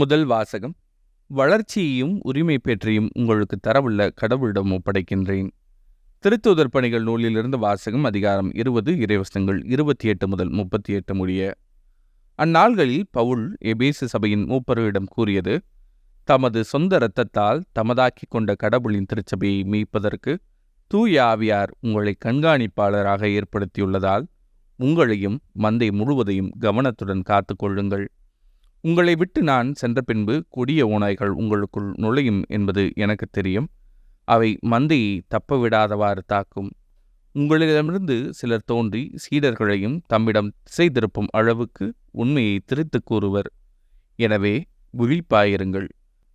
முதல் வாசகம். வளர்ச்சியையும் உரிமை பெற்றையும் உங்களுக்கு தரவுள்ள கடவுளிடம் ஒப்படைக்கின்றேன். திருத்தூதர் பணிகள் நூலிலிருந்து வாசகம். அதிகாரம் 20 இறைவசனங்கள் 28 முதல் 38 முடிய. அந்நாள்களில் பவுல் எபேசு சபையின் மூப்பர்களிடம் கூறியது: தமது சொந்த இரத்தத்தால் தமதாக்கிக் கொண்ட கடவுளின் திருச்சபையை மீட்பதற்கு தூய ஆவியார் உங்களை கண்காணிப்பாளராக ஏற்படுத்தியுள்ளதால் உங்களையும் மந்தை முழுவதையும் கவனத்துடன் காத்து கொள்ளுங்கள். உங்களை விட்டு நான் சென்ற பின்பு கொடிய ஓநாய்கள் உங்களுக்குள் நுழையும் என்பது எனக்கு தெரியும். அவை மந்தையை தப்பவிடாதவாறு தாக்கும். உங்களிடமிருந்து சிலர் தோன்றி சீடர்களையும் தம்மிடம் திசை திருப்பும் அளவுக்கு உண்மையை திரித்துக் கூறுவர். எனவே விழிப்பாயிருங்கள்.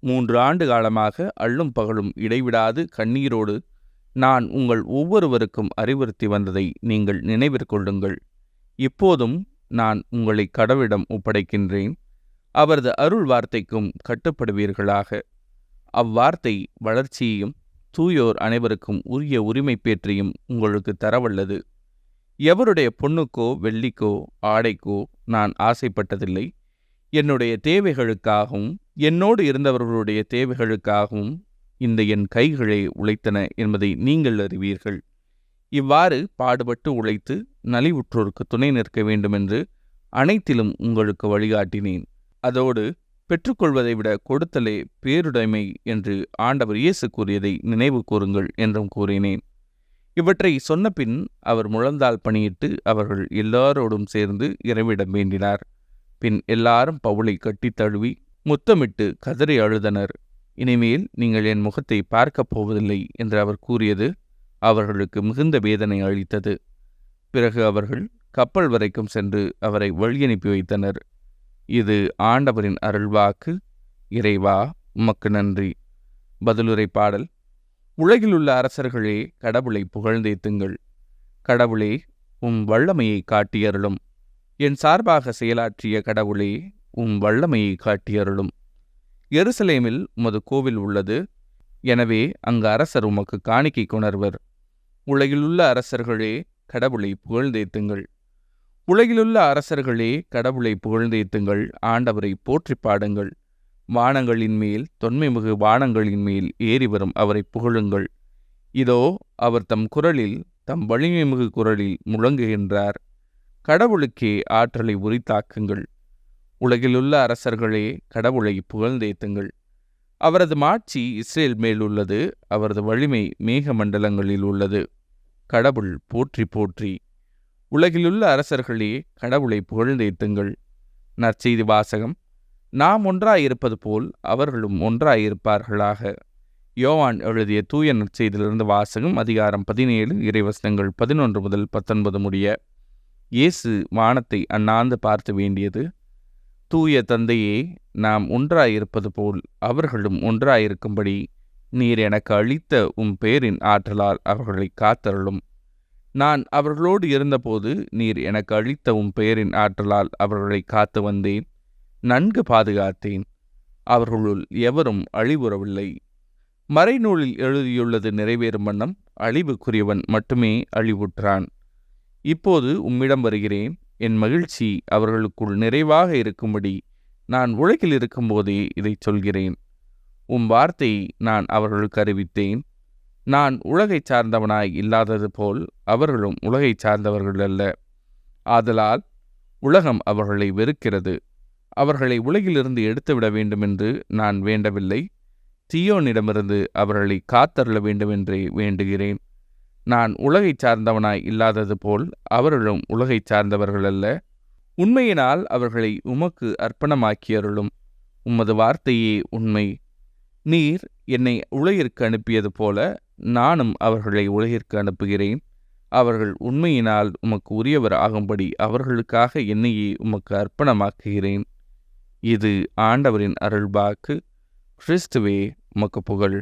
3 ஆண்டு காலமாக அள்ளும் பகலும் இடைவிடாது கண்ணீரோடு நான் உங்கள் ஒவ்வொருவருக்கும் அறிவுறுத்தி வந்ததை நீங்கள் நினைவிற்கொள்ளுங்கள். இப்போதும் நான் உங்களை கடவுளிடம் ஒப்படைக்கின்றேன். அவரது அருள் வார்த்தைக்கும் கட்டுப்படுவீர்களாக. அவ்வார்த்தை வளர்ச்சியையும் தூயோர் அனைவருக்கும் உரிய உரிமை பேற்றையும் உங்களுக்கு தரவல்லது. எவருடைய பொன்னுக்கோ வெள்ளிக்கோ ஆடைக்கோ நான் ஆசைப்பட்டதில்லை. என்னுடைய தேவைகளுக்காகவும் என்னோடு இருந்தவர்களுடைய தேவைகளுக்காகவும் இந்த என் கைகளே உழைத்தன என்பதை நீங்கள் அறிவீர்கள். இவ்வாறு பாடுபட்டு உழைத்து நலிவுற்றோருக்கு துணை நிற்க வேண்டுமென்று அனைத்திலும் உங்களுக்கு வழிகாட்டினேன். அதோடு பெற்றுக்கொள்வதை விட கொடுத்தலே பேருடைமை என்று ஆண்டவர் இயேசு கூறியதை நினைவு கூறுங்கள் என்றும் கூறினேன். இவற்றை சொன்னபின் அவர் முழந்தால் பணியிட்டு அவர்கள் எல்லாரோடும் சேர்ந்து இறைவிடம் வேண்டினார். பின் எல்லாரும் பவுலை கட்டித் தழுவி முத்தமிட்டு கதறி அழுதனர். இனிமேல் நீங்கள் என் முகத்தை பார்க்கப் போவதில்லை என்று அவர் கூறியது அவர்களுக்கு மிகுந்த வேதனை அளித்தது. பிறகு அவர்கள் கப்பல் வரைக்கும் சென்று அவரை வழியனுப்பி வைத்தனர். இது ஆண்டவரின் அருள்வாக்கு. இறைவா, உமக்கு நன்றி. பதிலுரை பாடல். உலகிலுள்ள அரசர்களே, கடவுளை புகழ்ந்தேத்துங்கள். கடவுளே, வல்லமையை காட்டியருளும். என் சார்பாக செயலாற்றிய கடவுளே, வல்லமையை காட்டியருளும். எருசலேமில் உமது கோவில் உள்ளது. எனவே அங்கு அரசர் உமக்கு காணிக்கை கொணர்வர். உலகிலுள்ள அரசர்களே, கடவுளை புகழ்ந்தேத்துங்கள். உலகிலுள்ள அரசர்களே, கடவுளை புகழ்ந்தேத்துங்கள். ஆண்டவரை போற்றி பாடுங்கள். வானங்களின் மேல், தொன்மைமிகு வானங்களின் மேல் ஏறி வரும் அவரை புகழுங்கள். இதோ அவர் தம் குரலில், தம் வலிமைமிகு குரலில் முழங்குகின்றார். கடவுளுக்கே ஆற்றலை உரித்தாக்குங்கள். உலகிலுள்ள அரசர்களே, கடவுளை புகழ்ந்தேத்துங்கள். அவரது மாட்சி இஸ்ரேல் மேல் உள்ளது. அவரது வலிமை மேக மண்டலங்களில் உள்ளது. கடவுள் போற்றி போற்றி. உலகிலுள்ள அரசர்களே, கடவுளை புகழ்ந்தேத்துங்கள். நற்செய்தி வாசகம். நாம் ஒன்றாயிருப்பது போல் அவர்களும் ஒன்றாயிருப்பார்களாக. யோவான் எழுதிய தூய நற்செய்தியிலிருந்து வாசகம். அதிகாரம் 17 இறைவசனங்கள் 11 முதல் 19 முடிய. இயேசு வானத்தை அண்ணாந்து பார்த்து வேண்டியது: தூய தந்தையே, நாம் ஒன்றாயிருப்பது போல் அவர்களும் ஒன்றாயிருக்கும்படி நீர் எனக்கு அளித்த பேரின் ஆற்றலால் அவர்களை காத்தருளும். நான் அவர்களோடு இருந்தபோது நீர் எனக்கு அளித்த பெயரின் ஆற்றலால் அவர்களை காத்து வந்தேன், நன்கு பாதுகாத்தேன். அவர்களுள் எவரும் அழிவுறவில்லை. மறைநூலில் எழுதியுள்ளது நிறைவேறும் வண்ணம் அழிவுக்குரியவன் மட்டுமே அழிவுற்றான். இப்போது உம்மிடம் வருகிறேன். என் மகிழ்ச்சி அவர்களுக்குள் நிறைவாக இருக்கும்படி நான் உலகில் இருக்கும்போதே இதை சொல்கிறேன். வார்த்தையை நான் அவர்களுக்கு அறிவித்தேன். நான் உலகைச் சார்ந்தவனாய் இல்லாதது போல் அவர்களும் உலகைச் சார்ந்தவர்கள் அல்ல. ஆதலால் உலகம் அவர்களை வெறுக்கிறது. அவர்களை உலகிலிருந்து எடுத்துவிட வேண்டுமென்று நான் வேண்டவில்லை. தீயோனிடமிருந்து அவர்களை காத்தருள வேண்டுமென்றே வேண்டுகிறேன். நான் உலகைச் சார்ந்தவனாய் இல்லாதது போல் அவர்களும் உலகைச் சார்ந்தவர்கள் அல்ல. உண்மையினால் அவர்களை உமக்கு அர்ப்பணமாக்கியருளும். உமது வார்த்தையே உண்மை. நீர் என்னை உலகிற்கு அனுப்பியது போல நானும் அவர்களை உலகிற்கு அனுப்புகிறேன். அவர்கள் உண்மையினால் உமக்கு உரியவர் ஆகும்படி அவர்களுக்காக என்னையே உமக்கு அர்ப்பணமாக்குகிறேன். இது ஆண்டவரின் அருள்வாக்கு. கிறிஸ்துவே, உமக்கு புகழ்.